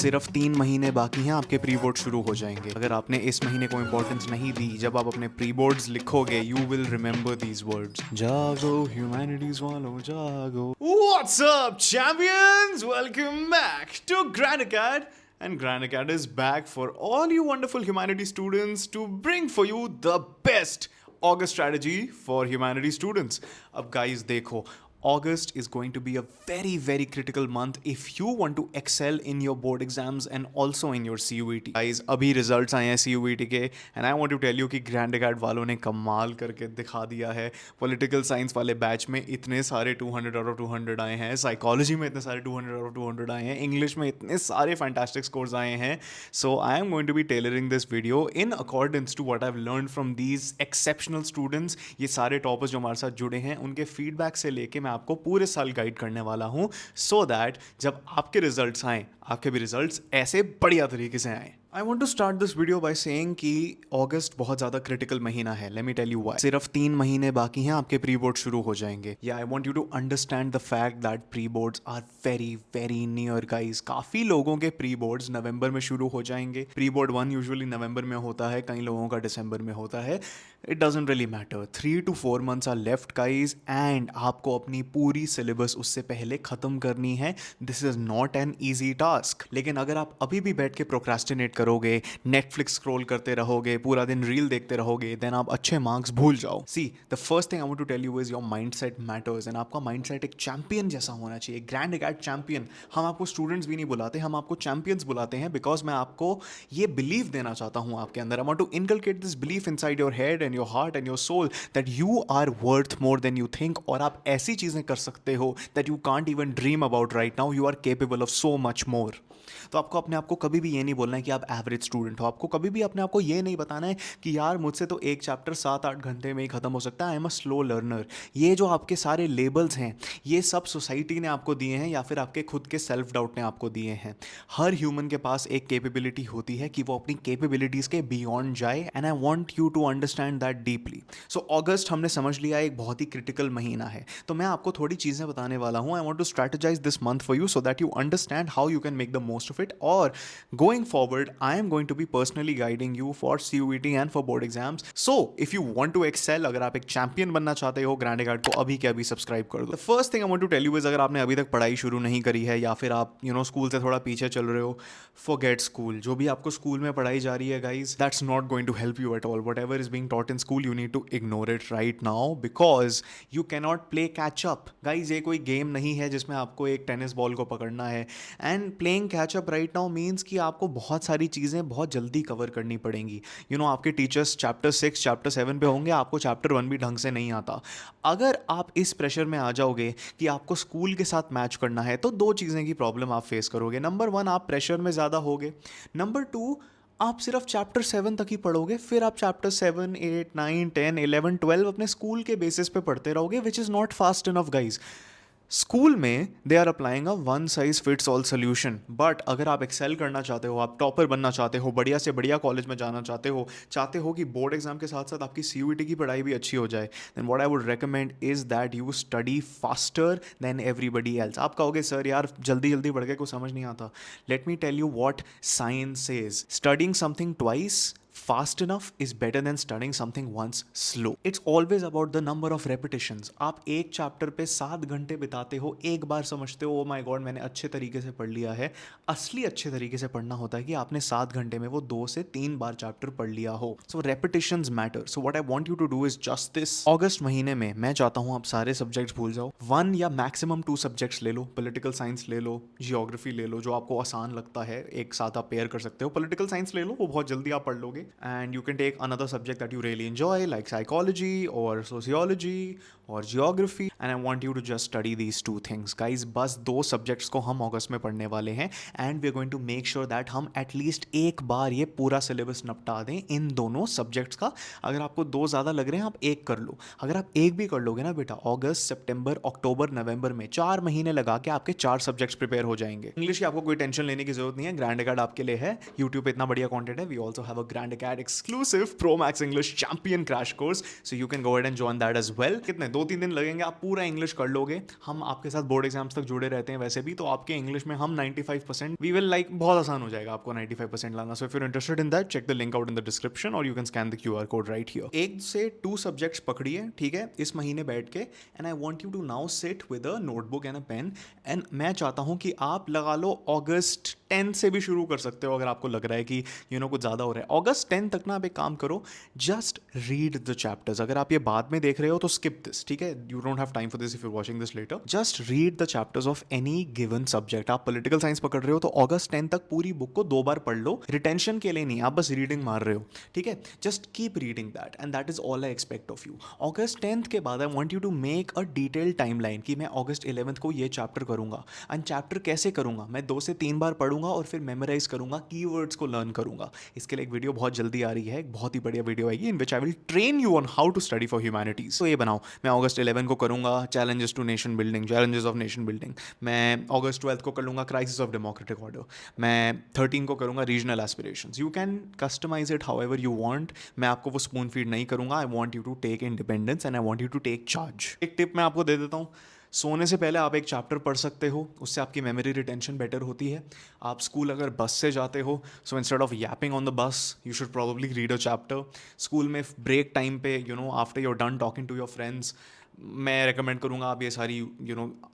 सिर्फ 3 महीने बाकी हैं, आपके प्री बोर्ड शुरू हो जाएंगे। अगर आपने इस महीने को इंपॉर्टेंस नहीं दी, जब आप अपने प्री बोर्ड्स लिखोगे, you will remember these words. जागो ह्यूमैनिटीज वालों जागो। What's up, champions? Welcome back to Grand Acad. And Grand Acad is back for all you wonderful humanities students to bring for you the best August strategy for humanities students. अब guys देखो, August is going to be a very, very critical month if you want to excel in your board exams and also in your CUET. Guys, अभी results आए हैं CUET के and I want to tell you कि Grand Acad वालों ने कमाल करके दिखा दिया है। Political science वाले बैच में इतने सारे 200 out of 200 आए हैं, Psychology में इतने सारे 200 out of 200 आए हैं, English में इतने सारे fantastic scores आए हैं. So I am going to be tailoring this video in accordance to what I've learned from these exceptional students. ये सारे toppers जो हमारे साथ जुड़े हैं, उनके feedback से लेके मैं आपको पूरे साल गाइड करने वाला हूं, सो दैट जब आपके रिजल्ट्स आए, आपके भी रिजल्ट्स ऐसे बढ़िया तरीके से आए। I want to start this video by saying कि अगस्त बहुत ज़्यादा क्रिटिकल महीना है। Let me tell you why. सिर्फ 3 महीने बाकी हैं, आपके प्री बोर्ड शुरू हो जाएंगे। या I want you to understand the fact that pre boards are very very near guys. काफ़ी लोगों के प्री बोर्ड्स नवंबर में शुरू हो जाएंगे। प्री बोर्ड 1 यूजुअली नवंबर में होता है, कई लोगों का दिसंबर में होता है। It doesn't really matter. 3 to 4 months are left guys, and आपको अपनी पूरी सिलेबस उससे पहले ख़त्म करनी है। This is not an easy task. लेकिन अगर आप अभी भी बैठ के प्रोक्रास्टिनेट करोगे, नेटफ्लिक्स स्क्रॉल करते रहोगे, पूरा दिन रील देखते रहोगे, देन आप अच्छे मार्क्स भूल जाओ। See, the first thing I want to tell you is your mindset matters, and आपका माइंडसेट एक चैंपियन जैसा होना चाहिए। Grand acad champion. हम आपको स्टूडेंट्स भी नहीं बुलाते, हम आपको चैंपियंस बुलाते हैं, बिकॉज मैं आपको ये बिलीव देना चाहता हूँ आपके अंदर। I want to inculcate this belief inside your head and your heart and your soul that you are worth more than you think, और आप ऐसी चीज़ें कर सकते हो that you can't even dream about right now. You are capable of so much more. तो आपको अपने आप को कभी भी ये नहीं बोलना है कि आप एवरेज स्टूडेंट हो। आपको कभी भी अपने आप को ये नहीं बताना है कि यार मुझसे तो एक चैप्टर 7-8 घंटे में ही खत्म हो सकता है, I am a slow learner. ये जो आपके सारे लेबल्स हैं, ये सब सोसाइटी ने आपको दिए हैं या फिर आपके खुद के सेल्फ डाउट ने आपको दिए हैं। हर ह्यूमन के पास एक कैपेबिलिटी होती है कि वो अपनी कैपेबिलिटीज़ के बियॉन्ड जाए, and I want you to understand that deeply. So अगस्त हमने समझ लिया एक बहुत ही क्रिटिकल महीना है, तो मैं आपको थोड़ी चीज़ें बताने वाला हूँ। I want to strategise this month for you so that you understand how you can make the most of it. और going forward, I am going to be personally guiding you for CUET and for board exams. So, if you want to excel, अगर आप एक champion बनना चाहते हो grand अकैड, तो अभी के अभी सब्सक्राइब कर दो। The first thing I want to tell you is, अगर आपने अभी तक पढ़ाई शुरू नहीं करी है या फिर आप स्कूल से थोड़ा पीछे चल रहे हो, forget school. जो भी आपको स्कूल में पढ़ाई जा रही है guys, that's not going to help you at all. Whatever is being taught in school, you need to ignore it right now because you cannot play catch up. Guys, ये कोई गेम नहीं है जिसमें आपको एक टेनिस बॉल को पकड़ना है। And playing catch up right now means कि आपको बहुत सारी चीज़ें बहुत जल्दी कवर करनी पड़ेंगी। आपके टीचर्स चैप्टर 6 चैप्टर 7 पे होंगे, आपको चैप्टर 1 भी ढंग से नहीं आता। अगर आप इस प्रेशर में आ जाओगे कि आपको स्कूल के साथ मैच करना है, तो 2 चीज़ें की प्रॉब्लम आप फेस करोगे। नंबर 1, आप प्रेशर में ज़्यादा होगे। नंबर 2, आप सिर्फ चैप्टर 7 तक ही पढ़ोगे, फिर आप चैप्टर 7, 8, 9, 10, 11, 12 अपने स्कूल के बेसिस पे पढ़ते रहोगे, which is not fast enough guys. School में they are applying a one size fits all solution, but अगर आप एक्सेल करना चाहते हो, आप टॉपर बनना चाहते हो, बढ़िया से बढ़िया कॉलेज में जाना चाहते हो कि बोर्ड एग्जाम के साथ साथ आपकी CUET की पढ़ाई भी अच्छी हो जाए, then what I would recommend is that you study faster than everybody else. आप कहोगे सर यार जल्दी जल्दी पढ़ के कुछ समझ नहीं आता। Let me tell you what science says. Studying something twice fast enough is better than studying something once slow. It's always about the number of repetitions. आप एक चैप्टर पे 7 घंटे बिताते हो, एक बार समझते हो, ओ माय गॉड मैंने अच्छे तरीके से पढ़ लिया है। असली अच्छे तरीके से पढ़ना होता है कि आपने 7 घंटे में वो 2 से 3 बार चैप्टर पढ़ लिया हो। सो repetitions matter. So what I want you to do is just this. अगस्त महीने में मैं चाहता हूँ आप सारे सब्जेक्ट्स भूल जाओ। 1 या मैक्सिमम 2 सब्जेक्ट्स ले लो। पॉलिटिकल साइंस ले लो, जियोग्राफी ले लो, जो आपको आसान लगता है, एक साथ आप पेयर कर सकते हो। पॉलिटिकल साइंस ले लो, वो बहुत जल्दी आप पढ़ लोगे। And you can take another subject that you really enjoy like psychology or sociology or geography, and I want you to just study these 2 things guys. बस 2 सब्जेक्ट्स को हम अगस्त में पढ़ने वाले हैं, and we are going to make sure that हम at least एक बार ये पूरा सिलेबस निपटा दें इन दोनों सब्जेक्ट्स का। अगर आपको 2 ज़्यादा लग रहे हैं, आप एक कर लो। अगर आप एक भी कर लोगे ना बेटा, अगस्त, सितंबर, अक्टूबर, नवंबर में 4 महीने लगा के आपके 4 सब्जेक्ट्स प्रिपेयर हो जाएंगे। इंग्लिश की आपको कोई टेंशन लेने की जरूरत नहीं है, ग्रैंड अकैड आपके लिए है। यूट्यूब पे इतना बढ़िया कॉन्टेंट है। We also have a grand Grand Acad exclusive Pro Max English Champion crash course, so you can go ahead and join that as well. कितने 2-3 दिन लगेंगे, आप पूरा इंग्लिश कर लोगे. हम आपके साथ बोर्ड एग्जाम्स तक जुड़े रहते हैं वैसे भी, तो आपके इंग्लिश में हम 95% वी विल लाइक बहुत आसान हो जाएगा आपको 95% लाना. So if you are interested in that, check the link out in the description और you can scan the QR code right here. 1 से 2 सब्जेक्ट्स पकड़िए, ठीक है, इस महीने बैठ के, and I want you to now sit with a notebook and a pen. And मैं चाहता हूं कि आप लगा लो अगस्त 10 से भी शुरू कर सकते हो अगर आपको लग रहा है कि कुछ ज़्यादा हो रहा है. अगस्त 10 तक ना आप एक काम करो, जस्ट रीड द चैप्टर्स. अगर आप ये बाद में देख रहे हो तो स्किप दिस, ठीक है, you don't have time for this if you watching this later. Just read the chapters of any given subject. आप पॉलिटिकल साइंस पकड़ रहे हो तो अगस्त 10 तक पूरी बुक को 2 बार पढ़ लो. रिटेंशन के लिए नहीं, आप बस रीडिंग मार रहे हो, ठीक है. Just keep reading that and that is all I expect of you. अगस्त 10 के बाद I want you to make a detailed timeline कि मैं अगस्त 11 को ये चैप्टर करूंगा. एंड चैप्टर कैसे करूंगा, मैं 2 से 3 बार पढ़ूंगा और फिर मेमोराइज करूंगा, कीवर्ड्स को लर्न करूंगा. इसके लिए एक वीडियो बहुत जल्दी आ रही है, एक बहुत ही बढ़िया वीडियो आएगी in which I will train you on how to study for humanities. तो ये बनाओ, मैं अगस्त 11 को करूंगा challenges to nation building, challenges of nation building. मैं अगस्त 12 को कर लूंगा क्राइसिस ऑफ डेमोक्रेटिक ऑर्डर. मैं 13 को करूंगा regional aspirations. You can customise it however you want. मैं आपको वो स्पून फीड नहीं करूंगा. I want you to take independence and I want you to take charge. एक टिप मैं आपको दे देता हूँ, सोने से पहले आप एक चैप्टर पढ़ सकते हो, उससे आपकी मेमोरी रिटेंशन बेटर होती है. आप स्कूल अगर बस से जाते हो, so instead of yapping on the bus you should probably read a chapter. School में ब्रेक टाइम पे after you're done talking to your friends, मैं रेकमेंड करूँगा आप ये सारी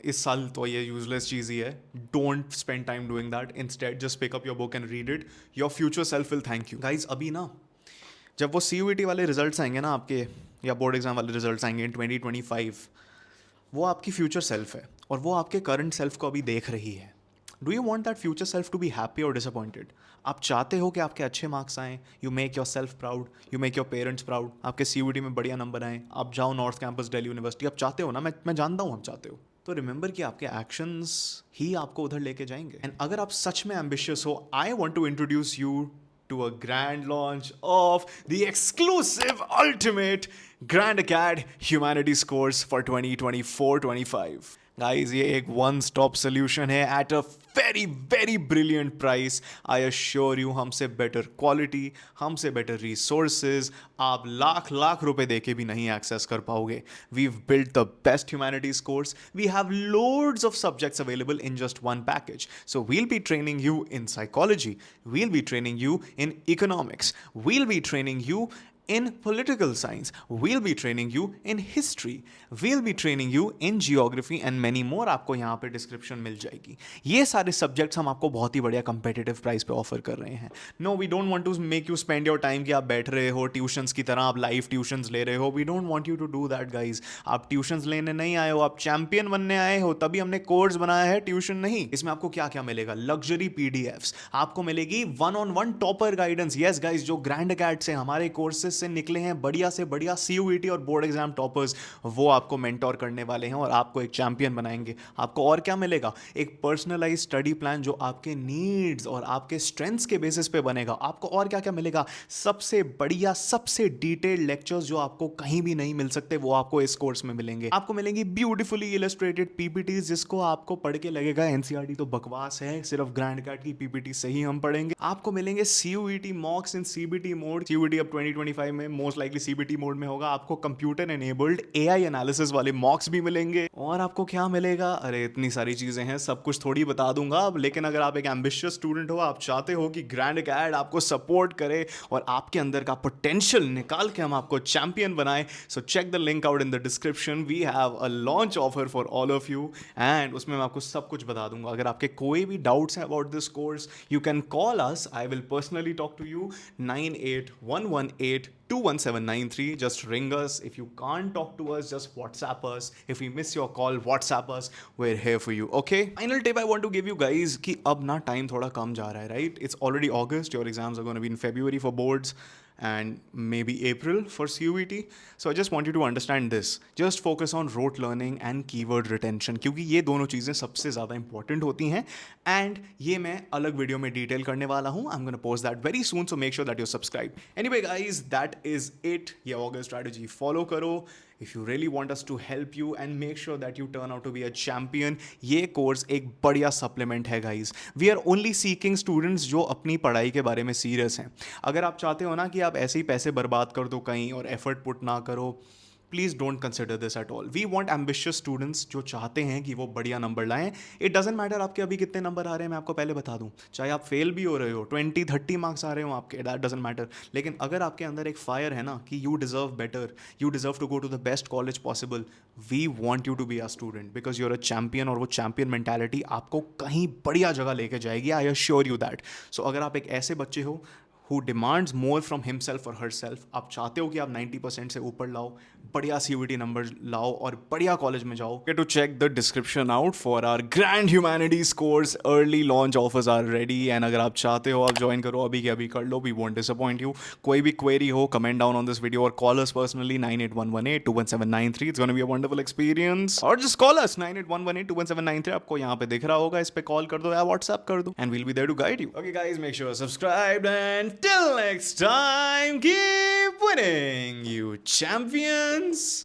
इस साल तो ये यूजलेस चीज़ ही है. Don't spend time doing that. Instead just pick up your book and read it. Your future self will thank you. Guys अभी ना जब वो CUET वाले रिजल्ट्स आएंगे ना आपके, या बोर्ड एग्जाम वाले रिजल्ट्स आएंगे इन 2025, वो आपकी फ्यूचर सेल्फ है और वो आपके करंट सेल्फ को अभी देख रही है. Do you want that future self to be happy और डिसअपॉइंटेड? आप चाहते हो कि आपके अच्छे मार्क्स आएँ, you make yourself proud, you make your parents proud, आपके CUET में बढ़िया नंबर आएँ, आप जाओ नॉर्थ कैंपस दिल्ली यूनिवर्सिटी. आप चाहते हो ना, मैं जानता हूँ आप चाहते हो. तो रिमेंबर कि आपके एक्शंस ही आपको उधर लेके जाएंगे. एंड अगर आप सच में एम्बिशियस हो, I want to introduce you to a grand launch of the exclusive ultimate Grand Acad Humanities course for 2024-25. Guys, ये एक वन स्टॉप सोल्यूशन है at a very very brilliant price. I assure you, हमसे better quality, हमसे better resources आप लाख रुपए देके भी नहीं access कर पाओगे. We've built the best humanities course. We have loads of subjects available in just one package. So we'll be training you in psychology, we'll be training you in economics, we'll be training you in political science, we'll be training you in history, we'll be training you in geography and many more. आपको यहाँ पे description मिल जाएगी. ये सारे subjects हम आपको बहुत ही बढ़िया कंपेटिटिव प्राइस पे ऑफर कर रहे हैं. No, we don't want to make you spend your time कि आप बैठ रहे हो ट्यूशंस की तरह, आप लाइव ट्यूशंस ले रहे हो. We don't want you to do that guys. आप ट्यूशंस लेने नहीं आए हो, आप चैंपियन बनने आए हो. तभी हमने कोर्स बनाया है, ट्यूशन नहीं. इसमें आपको क्या क्या मिलेगा? लग्जरी PDFs आपको मिलेगी, 1-on-1 topper guidance. Yes guys, जो ग्रैंड अकैड से हमारे कोर्सेज से निकले हैं बढ़िया से बढ़िया CUET और बोर्ड एग्जाम टॉपर्स, वो आपको मेंटोर करने वाले हैं और आपको एक चैंपियन बनाएंगे. आपको और क्या मिलेगा? एक पर्सनलाइज स्टडी प्लान जो आपके नीड्स और आपके स्ट्रेंथ्स के बेसिस पे बनेगा. आपको और क्या क्या मिलेगा? सबसे बढ़िया, सबसे डिटेल्ड लेक्चर्स जो आपको कहीं भी नहीं मिल सकते, वो आपको इस कोर्स में मिलेंगे. आपको मिलेंगी ब्यूटीफुली इलस्ट्रेटेड PPTs, जिसको आपको पढ़ के लगेगा NCERT तो बकवास है, सिर्फ ग्रैंड अकैड की PPT से ही हम पढ़ेंगे. आपको मिलेंगे CUET मॉक्स इन CBT मोड. CUET अब 2025 में मोस्ट लाइकली CBT मोड में होगा. आपको कंप्यूटर एनेबल्ड AI एनालिसिस वाले मॉक्स भी मिलेंगे. और आपको क्या मिलेगा? अरे इतनी सारी चीजें हैं, सब कुछ थोड़ी बता दूंगा. लेकिन अगर आप एक एम्बिशियस स्टूडेंट हो, आप चाहते हो कि ग्रैंड अकैड आपको सपोर्ट करे और आपके अंदर का पोटेंशियल निकाल के हम आपको चैंपियन बनाए, so check the link out in the description. We have a launch offer for all of you and उसमें मैं आपको सब कुछ बता दूंगा. अगर आपके कोई भी डाउट्स हैं about this course, you can call us. I will personally talk to you. 9811821793. Just ring us. If you can't talk to us, just WhatsApp us. If we miss your call, WhatsApp us. We're here for you. Okay? Final tip I want to give you guys कि अब ना time थोड़ा कम जा रहा है, right? It's already August. Your exams are going to be in February for boards and maybe April for CUET. So I just want you to understand this. Just focus on rote learning and keyword retention, क्योंकि ये दोनों चीज़ें सबसे ज़्यादा important होती हैं. And ये मैं अलग वीडियो में डिटेल करने वाला हूँ. I am gonna post that very soon, so make sure that you subscribe. Anyway guys, that is it. ये ऑगस्ट स्ट्रैटेजी फॉलो करो. If you really want us to help you and make sure that you turn out to be a champion, ये course एक बढ़िया supplement है guys. We are only seeking students जो अपनी पढ़ाई के बारे में सीरियस हैं। अगर आप चाहते हो ना कि आप ऐसे ही पैसे बर्बाद कर दो कहीं और एफर्ट पुट ना करो, please don't consider this at all. We want ambitious students जो चाहते हैं कि वो बढ़िया नंबर लाएं। इट डजेंट मैटर आपके अभी कितने नंबर आ रहे हैं, मैं आपको पहले बता दूं। चाहे आप फेल भी हो रहे हो, 20-30 मार्क्स आ रहे हो आपके, दैट डजेंट मैटर। लेकिन अगर आपके अंदर एक फायर है ना कि you deserve better, you deserve to go to the best college possible, we want you to be a student because you're a champion. और वो चैंपियन मेंटालिटी आपको कहीं बढ़िया जगह लेके जाएगी, आई अश्योर यू दैट। सो अगर आप एक ऐसे बच्चे हो who demands more from himself or herself, आप चाहते हो कि आप 90% से ऊपर लाओ, बढ़िया CUET नंबर लाओ और बढ़िया कॉलेज में जाओ, get to check the description out for our grand humanities course. early launch offers are ready and अगर आप चाहते हो आप ज्वाइन करो, अभी के अभी कर लो, we won't disappoint you. कोई भी query हो, comment down on this video or call us personally 9811821793. It's going to be a wonderful experience. Or just call us 9811821793. आपको यहाँ पे दिख रहा होगा, इस पे कॉल कर दो या व्हाट्सएप कर दो, and we'll be there to guide you. Okay guys, make sure subscribed and till next time, keep winning, you champions!